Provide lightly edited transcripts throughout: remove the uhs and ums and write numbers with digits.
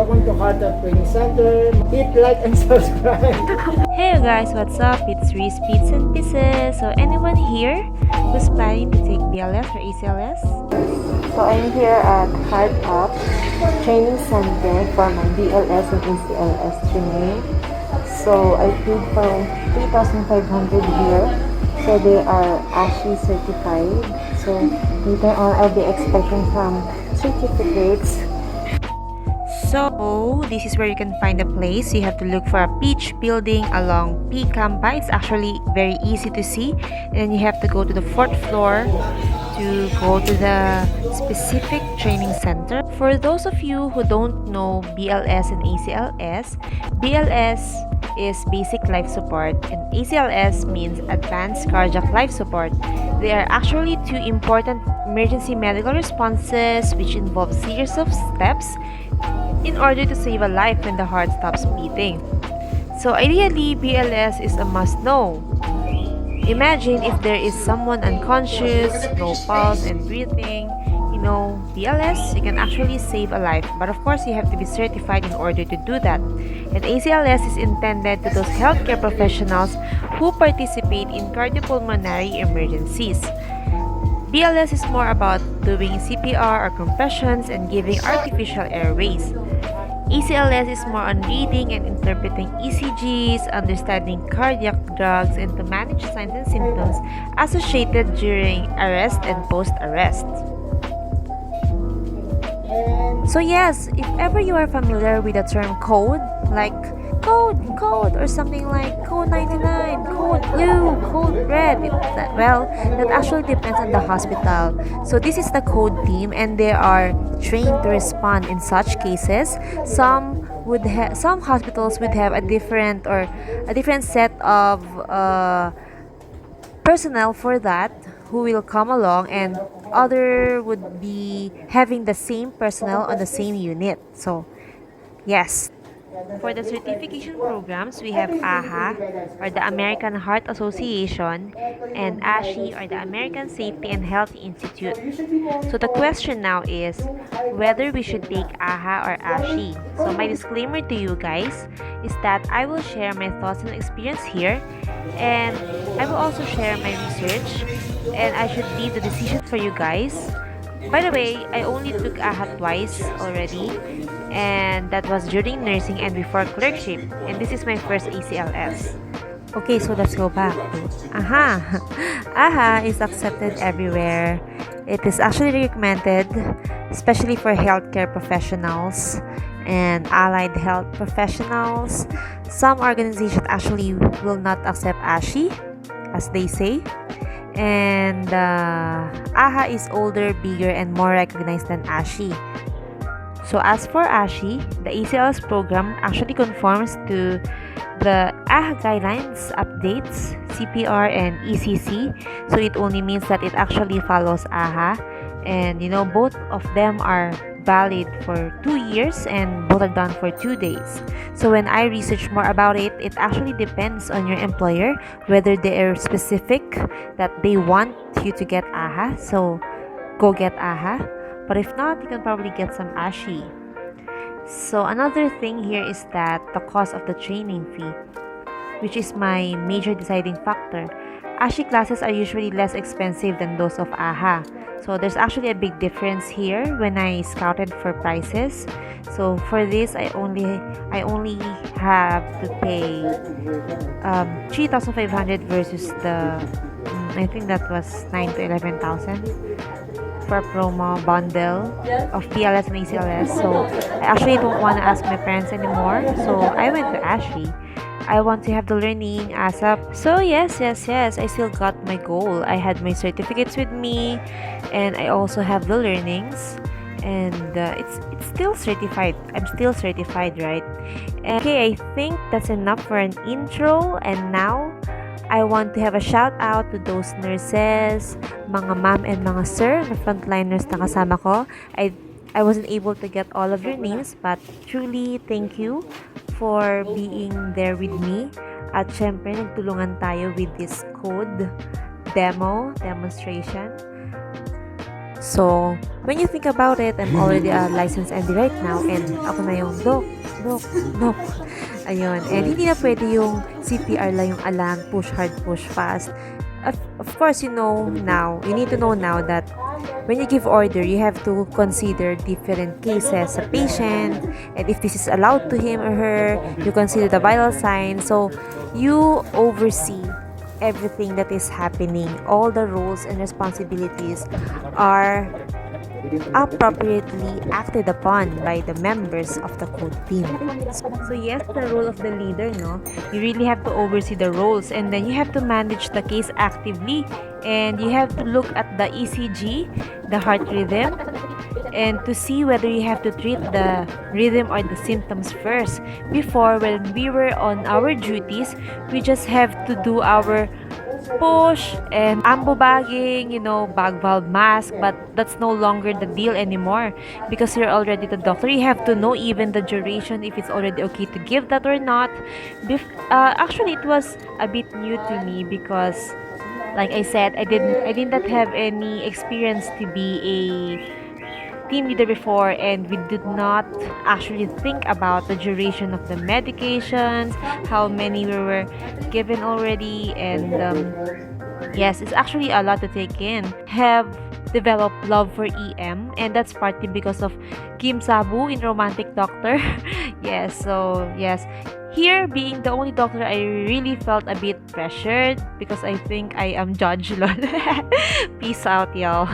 Welcome to Carter Training Center. Hit like and subscribe. Hey guys, what's up? It's Reese Bits and Pieces. So anyone here who's planning to take BLS or ACLS? So I'm here at Up Training Center for my BLS and ACLS training. So I paid for 3,500 here. So they are Ashi certified. So later on I'll be expecting some certificates. So this is where you can find the place. You have to look for a peach building along P Campa. It's actually very easy to see. And you have to go to the 4th floor to go to the specific training center. For those of you who don't know BLS and ACLS, BLS is basic life support and ACLS means advanced cardiac life support. They are actually two important emergency medical responses which involve series of steps in order to save a life when the heart stops beating. So ideally, BLS is a must-know. Imagine if there is someone unconscious, no pulse and breathing. BLS, you can actually save a life, but of course you have to be certified in order to do that. And ACLS is intended to those healthcare professionals who participate in cardiopulmonary emergencies. BLS is more about doing CPR or compressions and giving artificial airways. ACLS is more on reading and interpreting ECGs, understanding cardiac drugs, and to manage signs and symptoms associated during arrest and post-arrest. So yes, if ever you are familiar with the term code, like code or something like code 99, code blue, code red, that actually depends on the hospital. So this is the code team and they are trained to respond in such cases. Some hospitals would have a different set of personnel for that who will come along, and other would be having the same personnel on the same unit. So yes. For the certification programs, we have AHA, or the American Heart Association, and ASHI, or the American Safety and Health Institute. So the question now is whether we should take AHA or ASHI. So my disclaimer to you guys is that I will share my thoughts and experience here, and I will also share my research, and I should leave the decision for you guys. By the way, I only took AHA twice already, and that was during nursing and before clerkship, and this is my first ACLS. Okay, so let's go back to AHA. AHA is accepted everywhere. It is actually recommended, especially for healthcare professionals and allied health professionals. Some organizations actually will not accept ASHI, as they say. And AHA is older, bigger, and more recognized than ASHI. So as for ASHI, the ACLS program actually conforms to the AHA guidelines, updates, CPR, and ECC. So it only means that it actually follows AHA. And both of them are valid for 2 years and both are done for 2 days. So when I research more about it, it actually depends on your employer whether they are specific that they want you to get AHA. So go get AHA. But if not, you can probably get some ASHI. So another thing here is that the cost of the training fee, which is my major deciding factor. ASHI classes are usually less expensive than those of AHA. So there's actually a big difference here when I scouted for prices. So for this, I only have to pay 3,500 versus the I think that was 9 to 11,000 for a promo bundle of BLS and ACLS. So I actually don't want to ask my parents anymore. So I went to Ashi. I want to have the learning ASAP. So yes, I still got my goal. I had my certificates with me, and I also have the learnings, and it's still certified. I'm still certified, right? Okay, I think that's enough for an intro, and now I want to have a shout out to those nurses, mga ma'am and mga sir, na frontliners na kasama ko. I wasn't able to get all of your names, but truly thank you for being there with me. At syempre, nagtulungan tayo with this code demonstration. So, when you think about it, I'm already a licensed MD right now and ako na yung doc, doc, doc. Ayun. And hindi na pwede yung CPR lang yung alam, push hard, push fast. Of course, you need to know now that when you give order, you have to consider different cases sa patient, and if this is allowed to him or her, you consider the vital signs. So, you oversee everything that is happening. All the roles and responsibilities are appropriately acted upon by the members of the code team. So yes, the role of the leader, you really have to oversee the roles, and then you have to manage the case actively, and you have to look at the ECG, the heart rhythm, and to see whether you have to treat the rhythm or the symptoms first. Before, when we were on our duties, we just have to do our push and ambo bagging, bag valve mask, but that's no longer the deal anymore because you're already the doctor. You have to know even the duration, if it's already okay to give that or not. Actually, it was a bit new to me because, like I said, I did not have any experience to be a team leader before, and we did not actually think about the duration of the medications, how many we were given already, and yes, it's actually a lot to take in. Have developed love for EM, and that's partly because of Kim Sabu in Romantic Doctor. Yes, so yes, here being the only doctor, I really felt a bit pressured because I think I am judged. Lol. Peace out, y'all.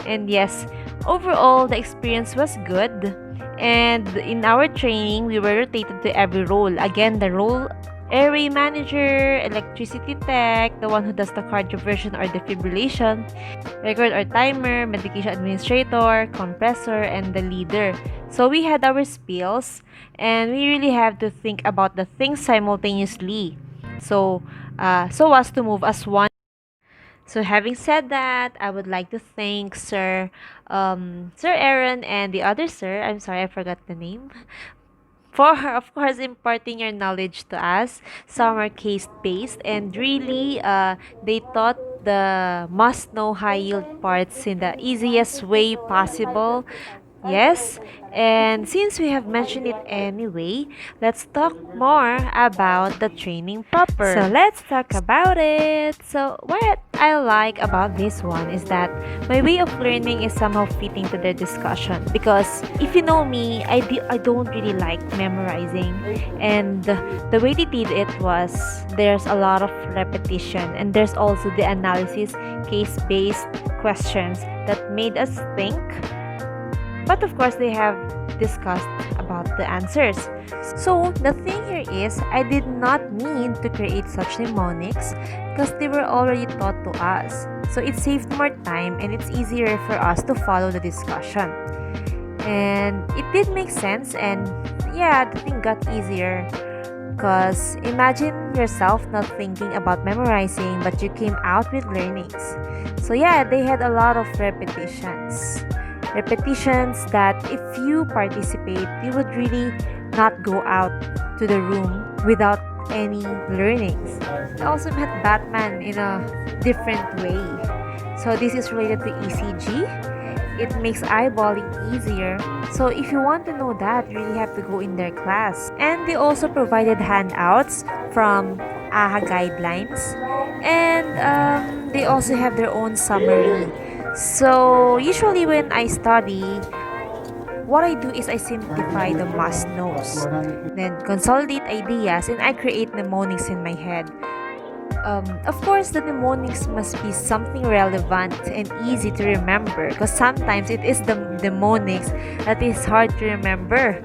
And yes, overall, the experience was good. And in our training, we were rotated to every role. Again, the role airway manager, electricity tech, the one who does the cardioversion or defibrillation, record or timer, medication administrator, compressor, and the leader. So we had our spills, and we really have to think about the things simultaneously. So as to move as one. So having said that, I would like to thank Sir Aaron and the other sir. I'm sorry, I forgot the name. For, of course, imparting your knowledge to us. Some are case-based, and really, they taught the must-know high-yield parts in the easiest way possible. Yes, and since we have mentioned it anyway, let's talk more about the training proper. So let's talk about it. So what I like about this one is that my way of learning is somehow fitting to their discussion, because if you know me, I don't really like memorizing, and the way they did it was there's a lot of repetition, and there's also the analysis, case-based questions that made us think. But of course, they have discussed about the answers. So the thing here is, I did not need to create such mnemonics because they were already taught to us. So it saved more time, and it's easier for us to follow the discussion. And it did make sense, and yeah, the thing got easier. Because imagine yourself not thinking about memorizing, but you came out with learnings. So yeah, they had a lot of repetitions that if you participate, you would really not go out to the room without any learnings. I also met Batman in a different way. So this is related to ECG. It makes eyeballing easier. So if you want to know that, you really have to go in their class. And they also provided handouts from AHA guidelines. And they also have their own summary. So usually when I study, what I do is I simplify the must-knows, then consolidate ideas, and I create mnemonics in my head. Of course, the mnemonics must be something relevant and easy to remember, because sometimes it is the mnemonics that is hard to remember.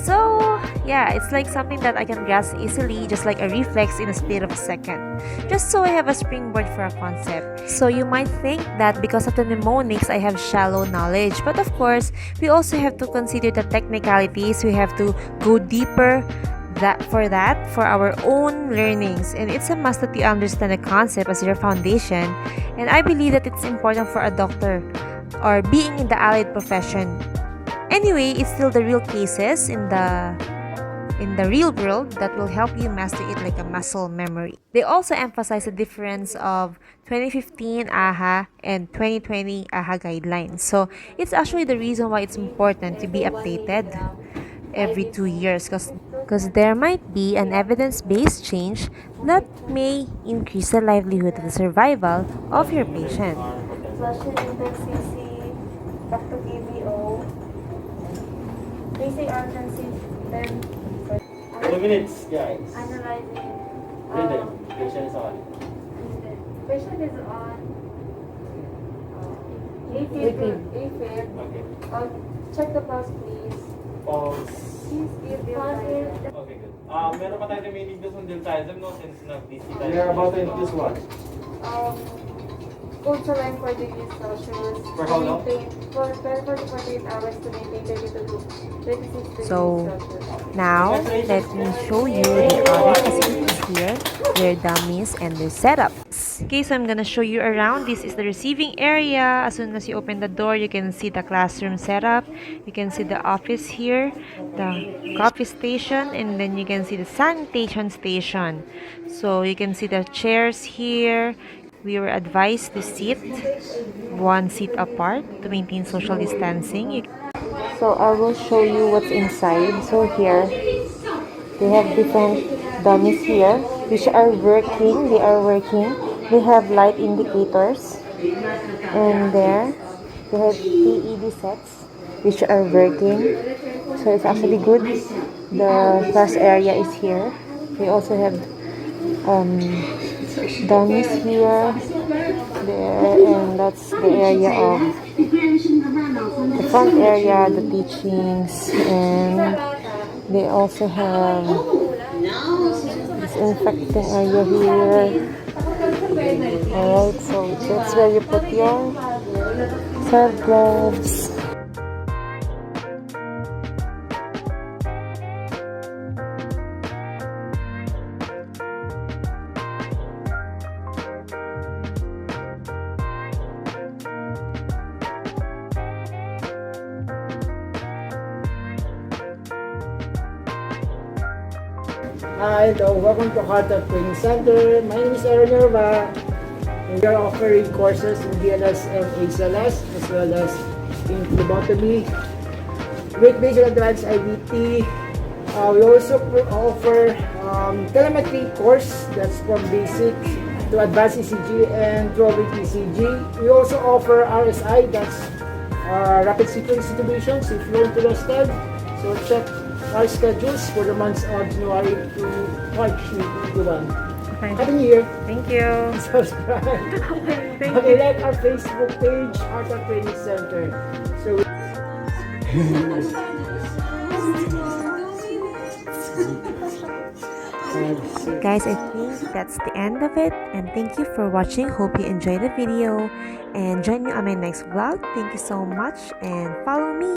So yeah, it's like something that I can grasp easily, just like a reflex in a split of a second, just so I have a springboard for a concept. So you might think that because of the mnemonics I have shallow knowledge, but of course we also have to consider the technicalities. We have to go deeper for our own learnings, and it's a must that you understand the concept as your foundation. And I believe that it's important for a doctor or being in the allied profession. Anyway, it's still the real cases in the in the real world that will help you master it like a muscle memory. They also emphasize the difference of 2015 AHA and 2020 AHA guidelines. So it's actually the reason why it's important to be updated every 2 years, because there might be an evidence-based change that may increase the livelihood and the survival of your patient. Flushing index CC, back to PBO, basic urgency, then 2 minutes, guys. analyzing. Then, patient is on. Patient is on AFib. Okay. Check the pulse, please. Pause. Please give positive. Okay, good. Meron pa tayo remaining dose on deltasem, no? Since nag-DC tayo. We are about to introduce what? Cold saline for degrees Celsius. For how long? For 12 to 48 hours to maintain 32 to 26 degrees So Celsius. now let me show you the other facilities here, their dummies and their setups. Okay, so I'm gonna show you around. This is the receiving area. As soon as you open the door, you can see the classroom setup. You can see the office here, the coffee station, and then you can see the sanitation station. So you can see the chairs here. We were advised to sit one seat apart to maintain social distancing. So I will show you what's inside. So here, they have different dummies here, which are working. They are working. They have light indicators. And there, they have PED sets, which are working. So it's actually good. The class area is here. They also have dummies here, there, and that's the area of the front area, the teachings, and they also have disinfecting area here. Alright, so that's where you put your self gloves. Hi, hello. Welcome to Heart of Training Center. My name is Aaron Yorba. We are offering courses in BLS and ACLS as well as in phlebotomy, weight-based and advanced IVT. We also offer telemetry course that's from basic to advanced ECG and 12-week ECG. We also offer RSI, that's rapid sequence intubations if you're interested. So check our schedules for the months of January to March 2021. Okay. Happy New Year! Thank you. Subscribe. Okay, like our Facebook page, Heart of Training Center. So Guys, I think that's the end of it, and thank you for watching. Hope you enjoyed the video, and join me on my next vlog. Thank you so much, and follow me.